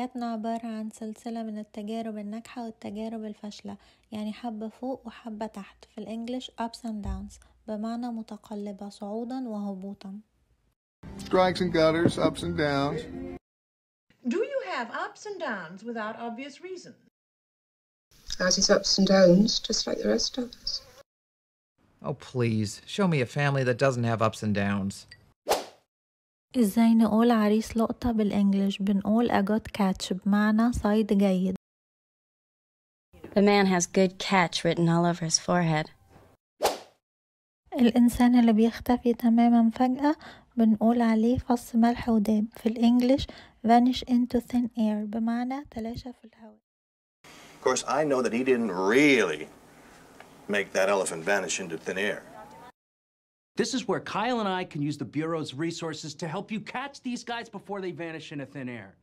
حياتنا عبارة عن سلسلة من التجارب الناجحة والتجارب الفاشلة، يعني حبة فوق وحبة تحت. في الإنجليش ups and downs بمعنى متقلبة، صعودا وهبوطا. Strikes and gutters, ups and downs. Do you have ups and downs without obvious reason? Has his ups and downs, just like the rest of us. Oh, please, show me a family that doesn't have ups and downs. ازاي نقول عريس لقطة بالإنجليش؟ بنقول a good catch بمعنى صيد جيد. The man has good catch written all over his forehead. الإنسان اللي بيختفي تماما فجأة بنقول عليه فص ملح وداب. في الإنجليش vanish into thin air بمعنى تلاشى في الهواء. Of course, I know that he didn't really make that elephant vanish into thin air. This is where Kyle and I can use the Bureau's resources to help you catch these guys before they vanish into thin air.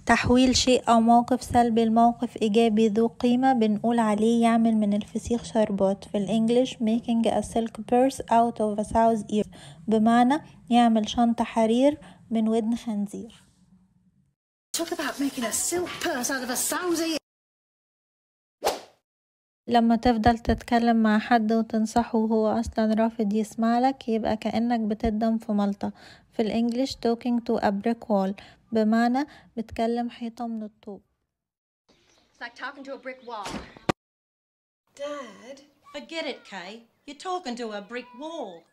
تحويل شيء أو موقف سلبي لموقف إيجابي ذو قيمة بنقول عليه يعمل من الفسيخ شربات. في الإنجليش making a silk purse out of a sow's ear بمعنى يعمل شنطة حرير من ودن خنزير. Talk about making a silk purse out of a sow's ear. لما تفضل تتكلم مع حد وتنصحه وهو أصلا رافض يسمعلك يبقى كأنك بتدم في ملطة. في الإنجليش talking to a brick wall بمعنى بتكلم حيطة من الطوب. It's like talking to a brick wall. Dad? Forget it, Kay. You're talking to a brick wall.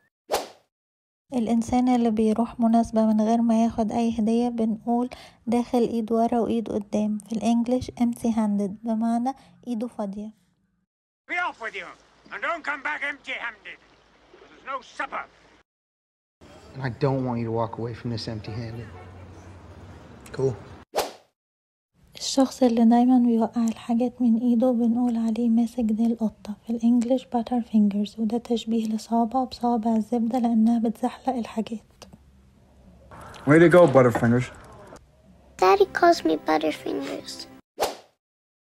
الإنسان اللي بيروح مناسبة من غير ما ياخد أي هدية بنقول داخل إيد ورا وإيد قدام. في الإنجليش empty handed بمعنى إيده فاضية. Be off with you, and don't come back empty-handed. There's no supper. And I don't want you to walk away from this empty-handed. Cool. الشخص اللي دايما بيوقع الحاجات من ايده بنقول عليه ماسك زي القطة. في الانجليش butter fingers وده تشبيه لصوابع بصوابع الزبدة لأنها بتزحلق الحاجات. Way to go, Butterfingers. Daddy calls me Butterfingers.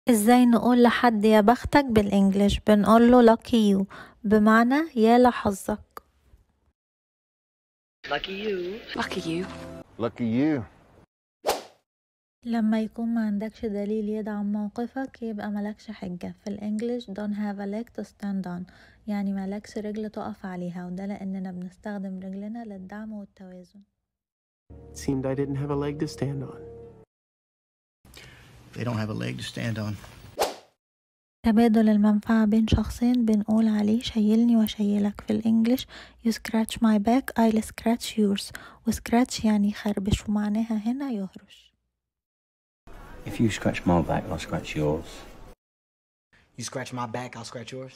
ازاي نقول لحد يا بختك بالانجليش؟ بنقول له lucky you بمعنى يا لحظك. Lucky you. Lucky you. Lucky you. لما يكون ما عندكش دليل يدعم موقفك يبقى ملكش حجة. في الانجليش don't have a leg to stand on يعني ملكش رجل تقف عليها، وده لأننا بنستخدم رجلنا للدعم والتوازن. It seemed I didn't have a leg to stand on. They don't have a leg to stand on. تبادل المنفعة بين شخصين بنقول عليه شيلني وشيلك. في الانجليش you scratch my back I'll scratch yours وscratch يعني يخربش ومعناها هنا يهرش. If you scratch my back, I'll scratch yours. You scratch my back, I'll scratch yours.